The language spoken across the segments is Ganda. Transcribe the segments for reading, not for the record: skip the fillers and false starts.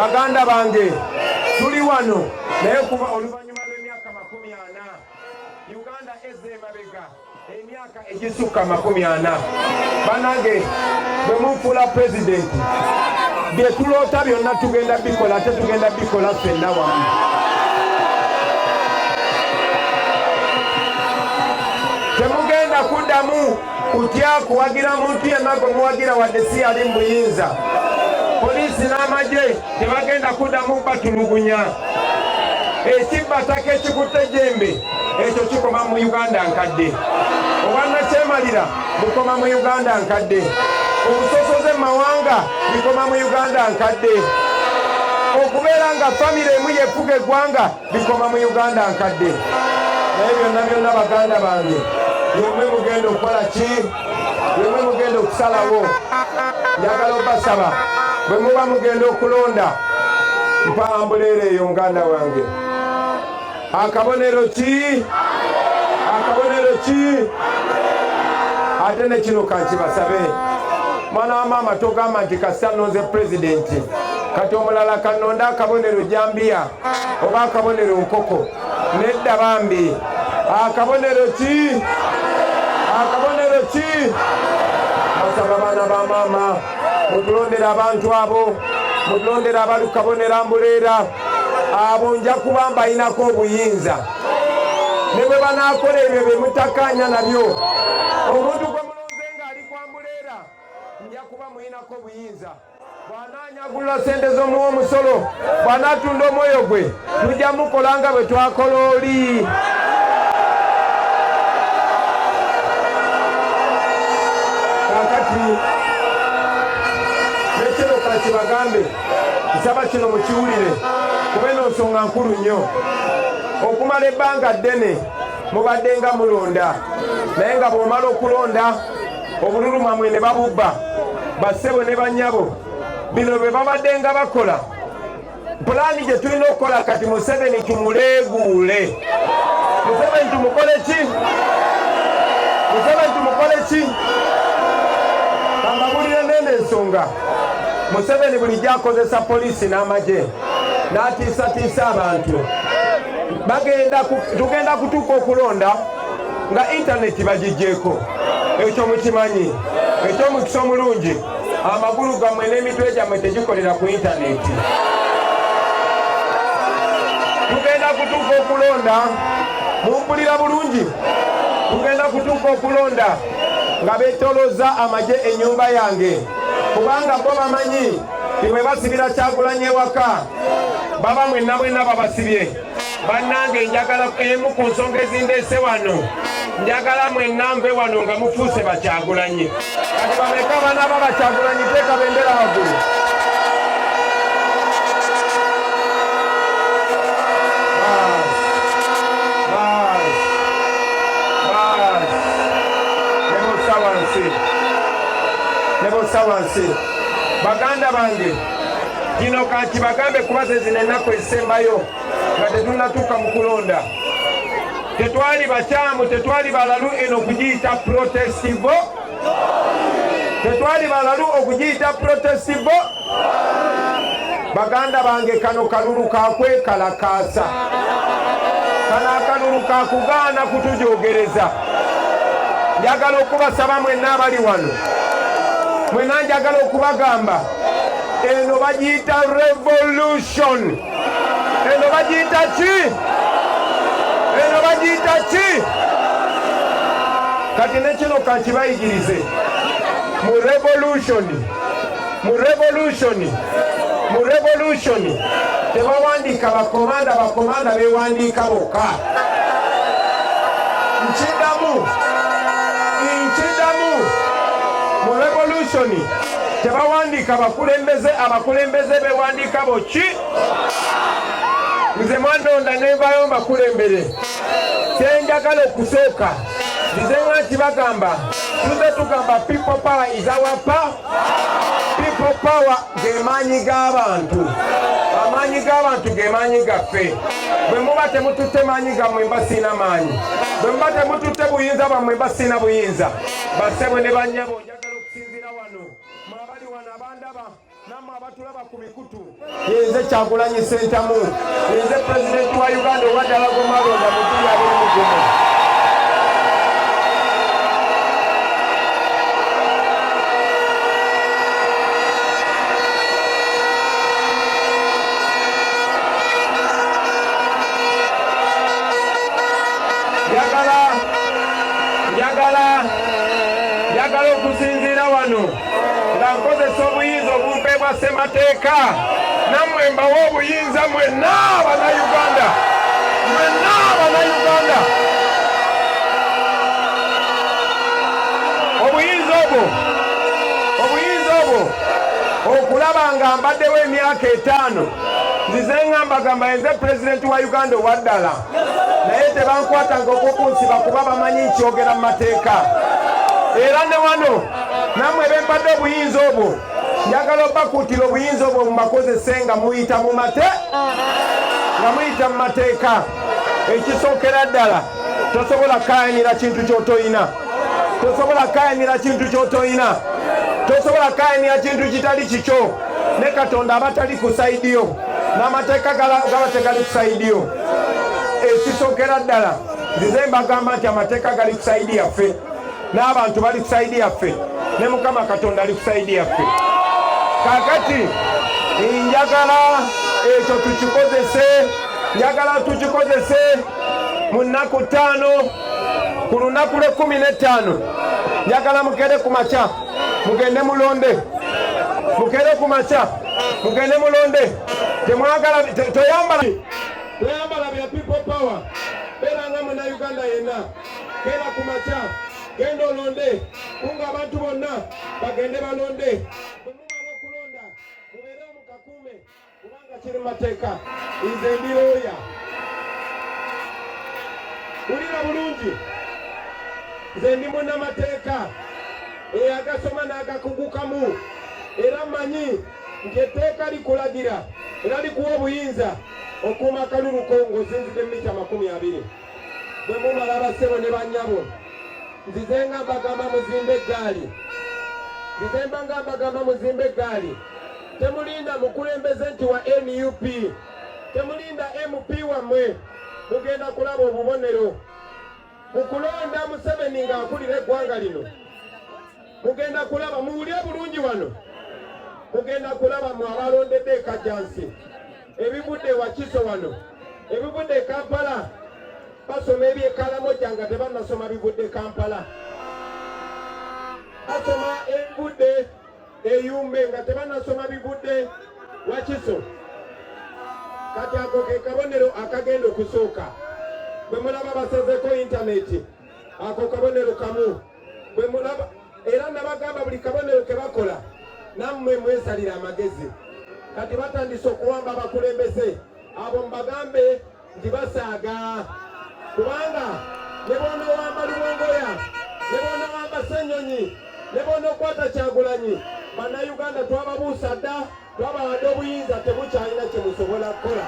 baganda bange tuli wano naye kuba oluvannyuma lw'emyaka 40 Uganda ezze emabega emyaka egisukka 40 banange bwe mufuula pulezidenti bye tuloota byonna tugenda bikola ate tugenda bikola ffenna wamu. Temugenda kuddamu kutya kuwagira muntu yenna gwe muwagira wadde si ali mu buyinza. Poliisi n'amagye tebagenda kuddamu batulugunya. Ekibbataka ekikutte ejjembe ekyo kikoma mu Uganda nkadde. Obwannakyemalira bukoma mu Uganda nkadde. Obusosoze mawanga bikoma mu Uganda nkadde. Okubeera nga famire emu yefuga eggwanga bikoma mu Uganda nkadde. Naye byonna byonna baganda bange yemwe mugenda okukola ki? Yemwe mugenda okusalawo. Njagala obasaba bwe muba mugenda okulonda mpa ambuleera eyo muganda wange. Akabonero ki? Akabonero ki? Ate ne kino kankibasabe. Mwana wa maama togamba nti kasita nonze pulezidenti kati omulala kanonda akabonero Jambiya oba akabonero Nkoko. Nedda bambi. Akabonero ki? Akabonero ki? Basaba baana ba maama mutulondera abantu abo, mutulondera abalu kabonero ambuleera abo nja kuba mbayinako obuyinza. Ne bwe banaakola ebyo bye mutakkaanya nabyo omuntu gwe mulonze ng'ali ku ambuleera nja kuba muyinako obuyinza. Bw'anaanyagulula sente z'omuwa omusolo, bw'anaatunda omwoyo gwe tujja mukola nga bwe twakola oli. Kaakati nekino kakibagambe nsaba kino mukiwulire kuba eno nsonga nkulu nnyo. Okumala ebbanga ddene mubadde nga mulonda naye nga bw'omala okulonda obululuma mwe ne babubba bassebo ne bannyabo bino bwe babadde nga bakola. Pulaani gye tulina okukola kati Museveni tumuleeguule. Museveni tumukole ki? Museveni tumukole ki? Kambabulire nene ensonga. Museveni bulijjo akozesa poliisi n'amagye n'atiisatiisa abantu. Tugenda kutuuka okulonda nga intaneti bagiggyeko. Ekyo mukimanyi. Eky'omukisa omulungi amagulu gammwe n'emitwe gyammwe tegikolera ku intaneti. Tugenda kutuuka okulonda mumpulira bulungi. Tugenda kutuuka okulonda nga beetolooza amagye ennyumba yange kubanga bo bamanyi bwe basibira Kyagulanyi ewaka baba mwenna mwenna babasibye. Bannange njagala emu ku nsonga ezindeese wano njagala mwenna nve wano nga mufuuse Bakyagulanyi. Kati bameka abaana ba Bakyagulanyi teeka bendera waggulu. Nebosa wansi. Baganda bange kino kati bagambe kuba zino ennaku ezisembayo nga tetunnatuuka mu kulonda. Tetwali bakyamu, tetwali balalu eno okugiyita protestivo. Tetwali balalu okugiyita protestivo. Baganda bange kano kalulu kakwekalakaasa. Kano akalulu kakugaana kutujoogereza. Njagala okubasaba mwenna abali wano. Mwenna njagala okubagamba eno bagiyita revolution. Eno bagiyita ki? Eno bagiyita ki? Kati nekino kankibayigirize. Mu revolution tebawandiika bakomanda bewandiika bokka. Nkidamu mu revolution tebawandiika abakulembeze bewandiika boki. Nze mwandonda nenvayo mbakulembere kyenjagala okusooka nze nti bagamba tuze tugamba people power is our power. People power gemaanyi g'abantu. Amaanyi g'abantu gemaanyi gaffe. Bwe muba temututte maanyi gammwe mba sina maanyi. Bwe muba temututte buyinza bwammwe mba sina buyinza. Bassebo ne bannyabo njagala okusinzira wano wano mwabali wana bandaba namwe abatulaba ku mikutu yenze Kyagulanyi Ssentamu yenze Pulezidenti wa Uganda owaddala Gomalonda mutuli abiri mugumu njagala okusinziira wano nga nkozesa obuyinza obumpeebwa ssemateeka nammwe mbawa obuyinza mwenna Abannayuganda obuyinza obwo okulaba nga mbaddewo emyaka 5 nzize ngambagamba yenze Pulezidenti wa Uganda owaddala naye tebankwatanga okukunsiba kuba bamanyi nkyogera mu mateeka era ne wano namwe bempadde obuyinza obwo njagala obakuutira obuyinza obwo mubakozese nga muyita mu mateeka ekisookera ddala tosobola kkayanira kintu ky'otoyina tosobola kkayanira kintu kitali kikyo ne Katonda abatali ku sayidiyo n'amateeka gaba tegali ku sayidiyo ekisookera ddala nzize mbagamba nti amateeka gali ku sayidi yaffe n'abantu bali ku sayidi yaffe ne Mukama Katonda ali ku sayidi yaffe kakati njagala ekyo tukikozese mu nnaku 5 ku lunaku lwe 15 njagala mukere ku makya mugende mulonde temwagala toyambala bya people power beera nga Munnayuganda yenna genda ku makya genda olonde kunga abantu bonna bagende balonde bwe mumala okulonda mubeere mukakuume kubanga kiri mu mateeka nze ndi looya wulira bulungi nze ndi munnamateeka agasoma n'agakugukamu era mmanyi nti etteeka likulagira era likuwa obuyinza okuuma akalulu ko ng'osinzidde mita 20 bwe mumala abassebo ne bannyabo nzize nga mbagamba muzimbe eggaali temulinda mukulembeze nti wa NUP temulinda MP wammwe mugenda kulaba obubonero mukulonda Museveni ng'akulira eggwanga lino mugenda kulaba muwulire bulungi wano mugenda kulaba mu abalondedde ekajjansi ebivudde Wakiso wano ebivudde e Kampala basoma ebyekalamoja nga tebannasoma bivudde Kampala basoma ebivudde Eyumbe nga tebannasoma bivudde Wakiso kati ako ke kabonero akagenda okusooka bwe mulaba basazeko intaneti ako kabonero kamu bwe mulaba era nabagamba buli kabonero ke bakola nammwe mwesalira amagezi kati batandise okuwamba abakulembeze abo mbagambe nti basaaga kubanga ne boona owamba Luwongoya ne boona owamba Ssenyonyi ne boona okwata Kyagulanyi Bannayuganda twababuusa dda twabawadde obuyinza temukyalina kye musobola kukola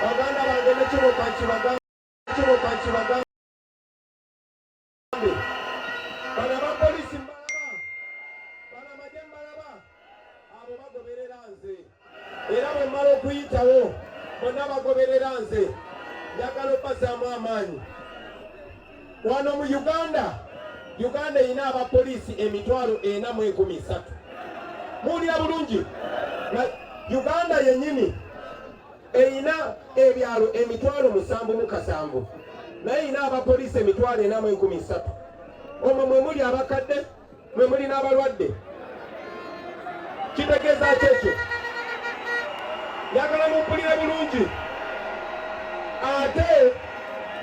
baganda bange nekibuka kibagambe bano abapoliisi mbalaba bano amagye mbalaba abo bagoberera nze era bwe mmala okuyitawo bonna bagoberera nze njagala obbazaamu amaanyi wano mu Uganda erina abapoliisi 4,013 muwulira bulungi Uganda yennyini erina ebyalo 7,700 naye erina abapoliisi 4,013 omwo mwe muli abakadde mwe muli n'abalwadde kitegeeza kyekyo njagala mumpulire bulungi ate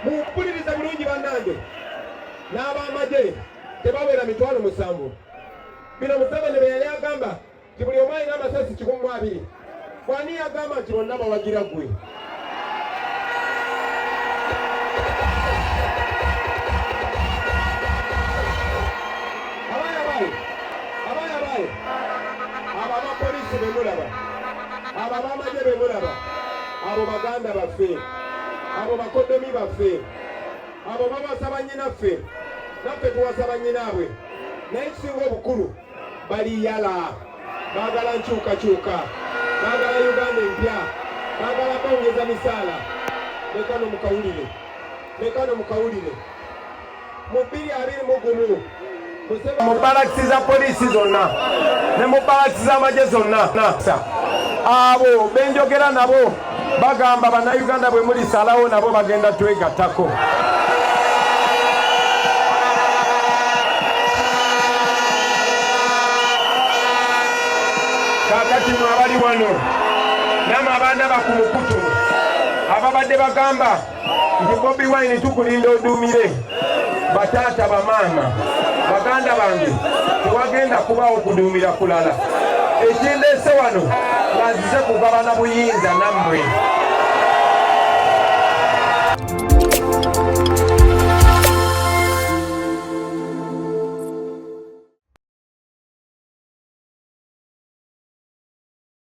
mumpulirize bulungi bannange n'abamagye tebawera 7,000 bino Museveni bye yali agamba nti buli omu alina amasasi 120 bw'ani yagamba nti bonna bawagira gwe abayabaye abo abapoliisi bemulaba abo abamagye bemulaba abo baganda baffe abo bakodomi baffe, abo babasaba nnyinaffe, naffe tuwasaba nnyinaabwe. Naye kisinga obukulu baliyala, baagala nkyukakyuka, baagala Uganda empya, baagala bongeza misaala. Lekano mukawulire, lekano mukawulire. Mu 2021 mu balakisi za poliisi zonna ne mu balakisi z'amagye zonna, abo benjogera nabo bagamba bannayuganda bwe mulisalawo nabo bagenda twegattako. Kaakati mwe abali wano namwe abaana bakumukutu ababadde bagamba nti Bobi Wine tukulinda oduumire, bataata bamaama baganda bange tewagenda kubaawo kuduumira kulala. Ekindeese wano lanzize kugabana buyinza nammwe.